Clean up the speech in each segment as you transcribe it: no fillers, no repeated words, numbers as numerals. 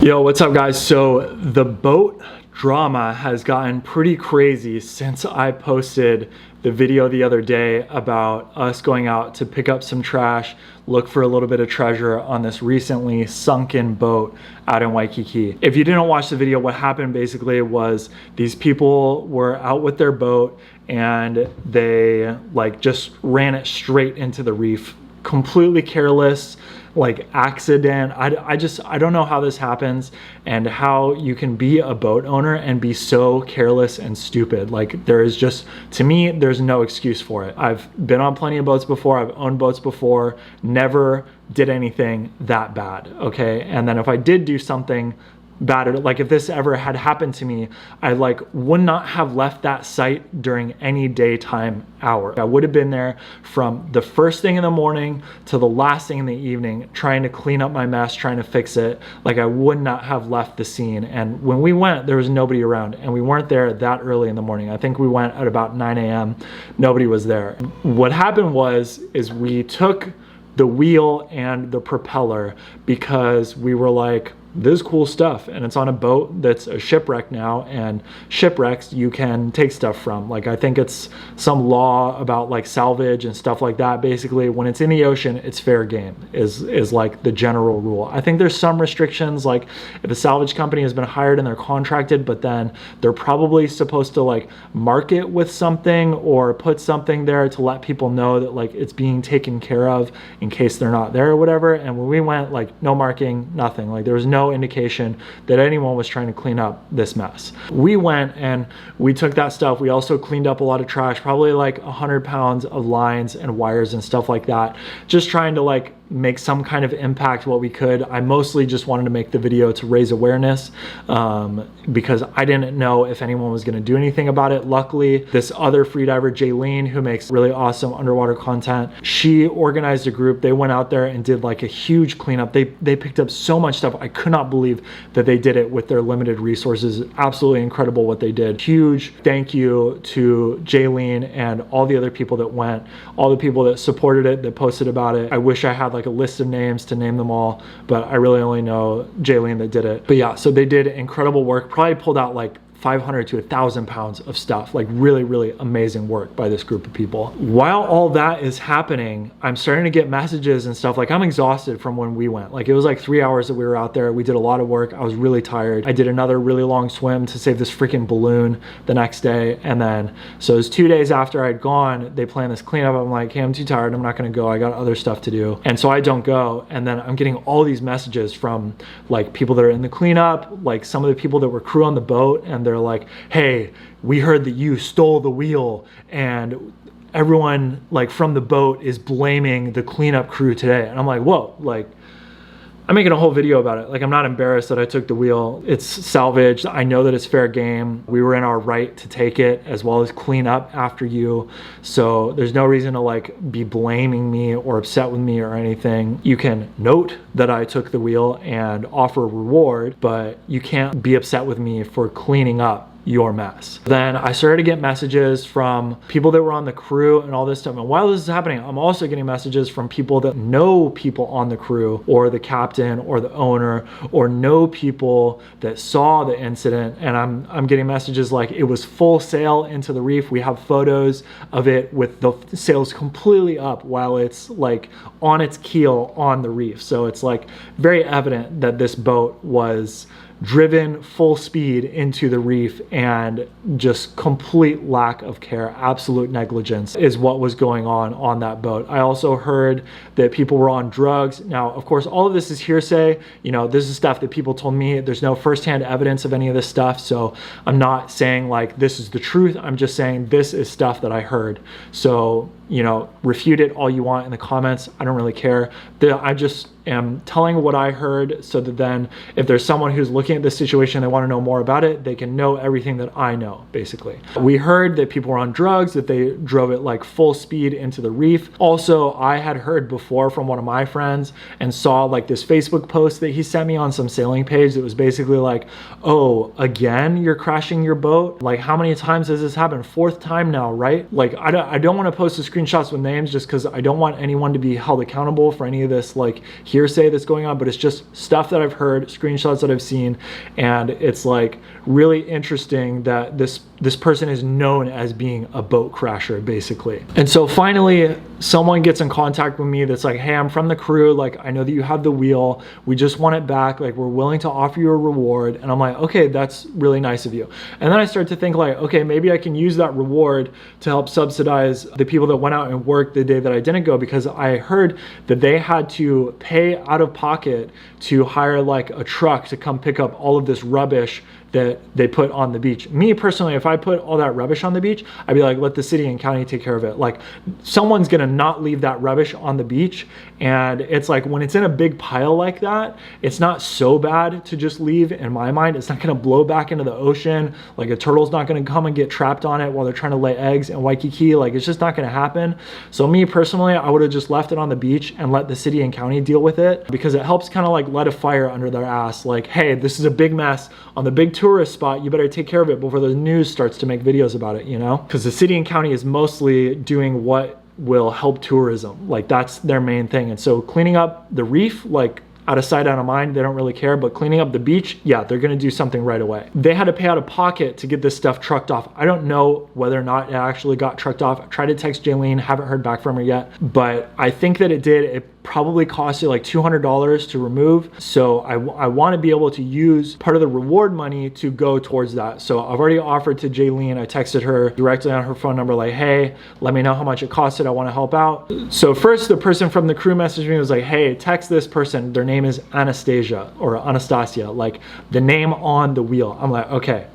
Yo, what's up guys? So the boat drama has gotten pretty crazy since I posted the video the other day about us going out to pick up some trash, look for a little bit of treasure on this recently sunken boat out in Waikiki. If you didn't watch the video, what happened basically was these people were out with their boat and they just ran it straight into the reef, completely careless, accident. I don't know how this happens and how you can be a boat owner and be so careless and stupid. There is just, to me, there's no excuse for it. I've been on plenty of boats before, I've owned boats before, never did anything that bad, okay? And then if I did do something bad, if this ever had happened to me, I would not have left that site during any daytime hour. I would have been there from the first thing in the morning to the last thing in the evening, trying to clean up my mess, trying to fix it. I would not have left the scene. And when we went, there was nobody around, and we weren't there that early in the morning. I think we went at about 9 a.m. Nobody was there. What happened is we took the wheel and the propeller because we were like, this is cool stuff, and it's on a boat that's a shipwreck now, and shipwrecks you can take stuff from. I think it's some law about salvage and stuff like that. Basically, when it's in the ocean, it's fair game is the general rule. I think there's some restrictions, if a salvage company has been hired and they're contracted, but then they're probably supposed to mark it with something or put something there to let people know that it's being taken care of in case they're not there or whatever. And when we went, no marking, nothing. There was no indication that anyone was trying to clean up this mess. We went and we took that stuff. We also cleaned up a lot of trash, probably 100 pounds of lines and wires and stuff like that, just trying to make some kind of impact what we could. I mostly just wanted to make the video to raise awareness because I didn't know if anyone was going to do anything about it. Luckily, this other freediver, Jaylene, who makes really awesome underwater content, she organized a group. They went out there and did a huge cleanup. They picked up so much stuff. I could not believe that they did it with their limited resources. Absolutely incredible what they did. Huge thank you to Jaylene and all the other people that went, all the people that supported it, that posted about it. I wish I had a list of names to name them all, but I really only know Jaylene that did it. But yeah, so they did incredible work, probably pulled out 500 to 1,000 pounds of stuff. Really, really amazing work by this group of people. While all that is happening, I'm starting to get messages and stuff. I'm exhausted from when we went. It was 3 hours that we were out there. We did a lot of work. I was really tired. I did another really long swim to save this freaking balloon the next day. And then, so it was 2 days after I'd gone, they planned this cleanup. I'm like, hey, I'm too tired. I'm not gonna go. I got other stuff to do. And so I don't go. And then I'm getting all these messages from people that are in the cleanup, some of the people that were crew on the boat, and they're like, hey, we heard that you stole the wheel, and everyone from the boat is blaming the cleanup crew today. And I'm like, whoa, I'm making a whole video about it. I'm not embarrassed that I took the wheel. It's salvaged. I know that it's fair game. We were in our right to take it as well as clean up after you. So there's no reason to be blaming me or upset with me or anything. You can note that I took the wheel and offer a reward, but you can't be upset with me for cleaning up your mess. Then I started to get messages from people that were on the crew and all this stuff. And while this is happening, I'm also getting messages from people that know people on the crew or the captain or the owner or know people that saw the incident. And I'm getting messages it was full sail into the reef. We have photos of it with the sails completely up while it's on its keel on the reef. So it's very evident that this boat was driven full speed into the reef, and just complete lack of care, absolute negligence is what was going on that boat. I also heard that people were on drugs. Now, of course, all of this is hearsay. This is stuff that people told me. There's no firsthand evidence of any of this stuff, so I'm not saying this is the truth. I'm just saying this is stuff that I heard. So, refute it all you want in the comments. I don't really care. I just am telling what I heard, so that then if there's someone who's looking at this situation, they want to know more about it, they can know everything that I know, basically. We heard that people were on drugs, that they drove it full speed into the reef. Also, I had heard before from one of my friends and saw this Facebook post that he sent me on some sailing page that was basically oh, again, you're crashing your boat? How many times has this happened? 4th time now, right? I don't want to post a screen screenshots with names just because I don't want anyone to be held accountable for any of this like hearsay that's going on, but it's just stuff that I've heard, screenshots that I've seen, and it's like really interesting that this person is known as being a boat crasher basically. And so finally someone gets in contact with me that's like, hey, I'm from the crew, like I know that you have the wheel, we just want it back, like we're willing to offer you a reward. And I'm like, okay, that's really nice of you. And then I start to think like, okay, maybe I can use that reward to help subsidize the people that went out and worked the day that I didn't go, because I heard that they had to pay out of pocket to hire like a truck to come pick up all of this rubbish that they put on the beach. Me personally, if I put all that rubbish on the beach, I'd be like, let the city and county take care of it. Like someone's gonna not leave that rubbish on the beach. And it's like, when it's in a big pile like that, it's not so bad to just leave in my mind. It's not gonna blow back into the ocean. Like a turtle's not gonna come and get trapped on it while they're trying to lay eggs in Waikiki. Like it's just not gonna happen. So me personally, I would have just left it on the beach and let the city and county deal with it, because it helps kind of like let a fire under their ass. Like, hey, this is a big mess on the big tourist spot, you better take care of it before the news starts to make videos about it, you know? Because the city and county is mostly doing what will help tourism. Like that's their main thing. And so cleaning up the reef, like out of sight, out of mind, they don't really care. But cleaning up the beach, yeah, they're gonna do something right away. They had to pay out of pocket to get this stuff trucked off. I don't know whether or not it actually got trucked off. I tried to text Jaylene, haven't heard back from her yet, but I think that it did. It probably cost you like $200 to remove. So I want to be able to use part of the reward money to go towards that. So I've already offered to Jaylene. I texted her directly on her phone number like, hey, let me know how much it costed. I want to help out. So first the person from the crew messaged me and was like, hey, text this person. Their name is Anastasia or Anastasia, like the name on the wheel. I'm like, okay.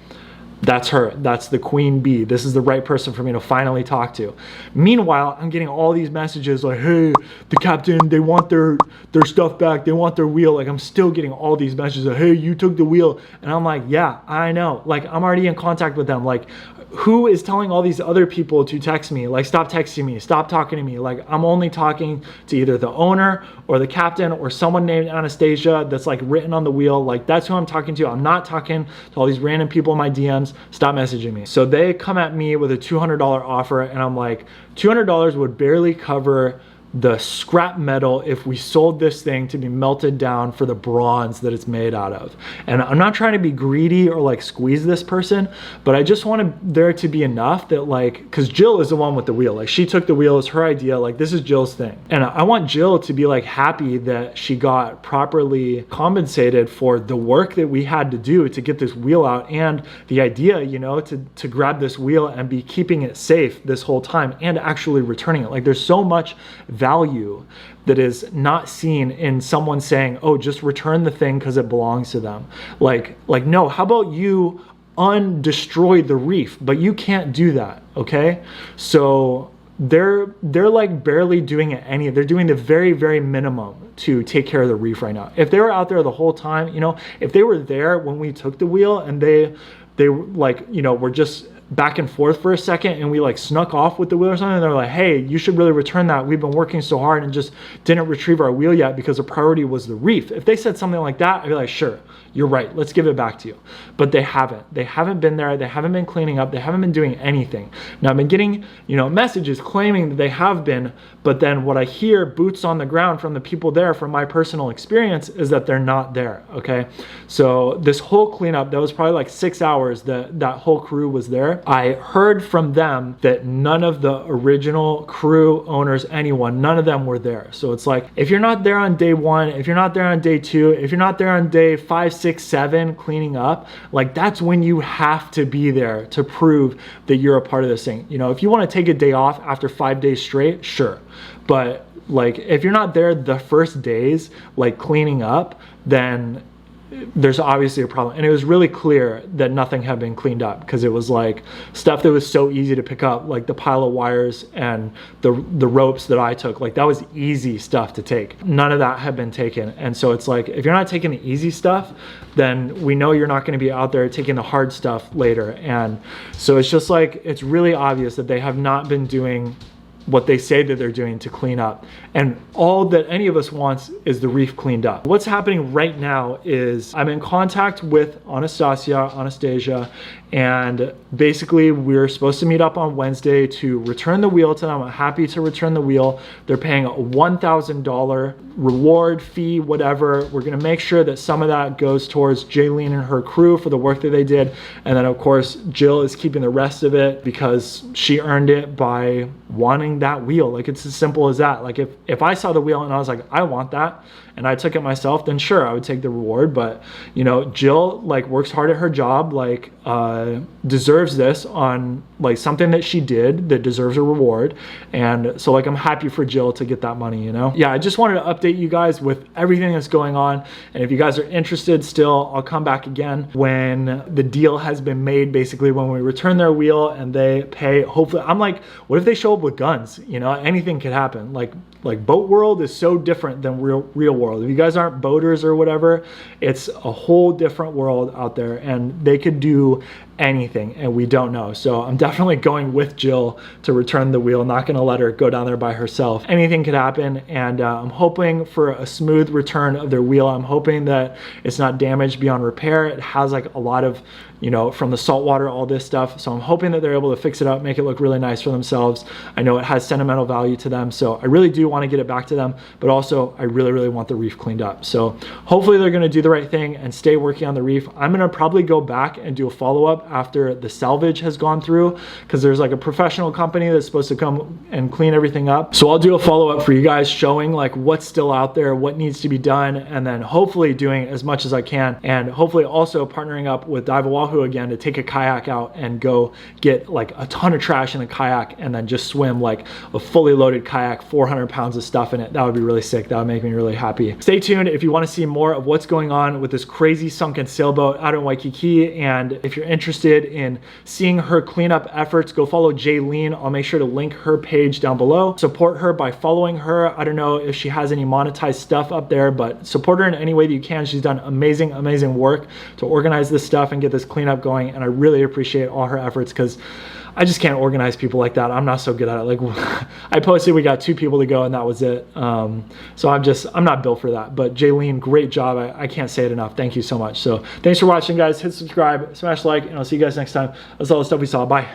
That's her. That's the queen bee. This is the right person for me to finally talk to. Meanwhile, I'm getting all these messages like, hey, the captain, they want their stuff back. They want their wheel. Like I'm still getting all these messages like, hey, you took the wheel. And I'm like, yeah, I know. Like I'm already in contact with them. Like who is telling all these other people to text me? Like stop texting me, stop talking to me. Like I'm only talking to either the owner or the captain or someone named Anastasia that's like written on the wheel. Like that's who I'm talking to. I'm not talking to all these random people in my DMs. Stop messaging me. So they come at me with a $200 offer and I'm like, $200 would barely cover the scrap metal if we sold this thing to be melted down for the bronze that it's made out of. And I'm not trying to be greedy or like squeeze this person, but I just wanted there to be enough that like, because Jill is the one with the wheel. Like she took the wheel, it's her idea. Like this is Jill's thing. And I want Jill to be like happy that she got properly compensated for the work that we had to do to get this wheel out, and the idea, you know, to grab this wheel and be keeping it safe this whole time and actually returning it. Like there's so much value that is not seen in someone saying, oh, just return the thing because it belongs to them. Like no, how about you undestroy the reef? But you can't do that, okay? So they're like barely doing it they're doing the very, very minimum to take care of the reef right now. If they were out there the whole time, you know, if they were there when we took the wheel and they like, you know, were just back and forth for a second and we like snuck off with the wheel or something, and they're like, hey, you should really return that. We've been working so hard and just didn't retrieve our wheel yet because the priority was the reef. If they said something like that, I'd be like, sure, you're right, let's give it back to you. But they haven't been there. They haven't been cleaning up. They haven't been doing anything. Now I've been getting, you know, messages claiming that they have been, but then what I hear boots on the ground from the people there from my personal experience is that they're not there, okay? So this whole cleanup, that was probably like 6 hours that whole crew was there. I heard from them that none of the original crew owners, anyone, none of them were there. So it's like, if you're not there on day 1, if you're not there on day 2, if you're not there on day 5, 6, 7 cleaning up, like that's when you have to be there to prove that you're a part of this thing. You know, if you want to take a day off after 5 days straight, sure. But like if you're not there the first days, like cleaning up, then there's obviously a problem. And it was really clear that nothing had been cleaned up, because it was like stuff that was so easy to pick up, like the pile of wires and the ropes that I took. Like that was easy stuff to take. None of that had been taken. And so it's like, if you're not taking the easy stuff, then we know you're not going to be out there taking the hard stuff later. And so it's just like, it's really obvious that they have not been doing what they say that they're doing to clean up. And all that any of us wants is the reef cleaned up. What's happening right now is I'm in contact with Anastasia, and basically we're supposed to meet up on Wednesday to return the wheel to them. I'm happy to return the wheel. They're paying a $1,000 reward fee, whatever. We're gonna make sure that some of that goes towards Jaylene and her crew for the work that they did. And then of course, Jill is keeping the rest of it because she earned it by wanting that wheel. Like, it's as simple as that. Like, if I saw the wheel and I was like, I want that, and I took it myself, then sure, I would take the reward. But you know, Jill like works hard at her job, like deserves this on like something that she did that deserves a reward. And so like, I'm happy for Jill to get that money, you know? Yeah, I just wanted to update you guys with everything that's going on. And if you guys are interested still, I'll come back again when the deal has been made, basically when we return their wheel and they pay. Hopefully, I'm like, what if they show up with guns? You know, anything could happen. Like boat world is so different than real world. If you guys aren't boaters or whatever, it's a whole different world out there, and they could do anything and we don't know. So I'm definitely going with Jill to return the wheel, not gonna let her go down there by herself. Anything could happen, and I'm hoping for a smooth return of their wheel. I'm hoping that it's not damaged beyond repair. It has like a lot of, you know, from the salt water, all this stuff. So I'm hoping that they're able to fix it up, make it look really nice for themselves. I know it has sentimental value to them, so I really do want to get it back to them, but also I really want the reef cleaned up. So hopefully they're going to do the right thing and stay working on the reef. I'm going to probably go back and do a follow-up after the salvage has gone through, because there's like a professional company that's supposed to come and clean everything up. So I'll do a follow-up for you guys showing like what's still out there, what needs to be done, and then hopefully doing as much as I can, and hopefully also partnering up with Dive Oahu again to take a kayak out and go get like a ton of trash in a kayak and then just swim like a fully loaded kayak, 400 pounds of stuff in it. That would be really sick. That would make me really happy. Stay tuned if you want to see more of what's going on with this crazy sunken sailboat out in Waikiki. And if you're interested in seeing her cleanup efforts, go follow Jaylene. I'll make sure to link her page down below. Support her by following her. I don't know if she has any monetized stuff up there, but support her in any way that you can. She's done amazing work to organize this stuff and get this cleanup going, and I really appreciate all her efforts, because I just can't organize people like that. I'm not so good at it. Like, I posted, we got 2 people to go and that was it. So I'm not built for that. But Jaylene, great job. I can't say it enough. Thank you so much. So thanks for watching, guys. Hit subscribe, smash like, and I'll see you guys next time. That's all the stuff we saw. Bye.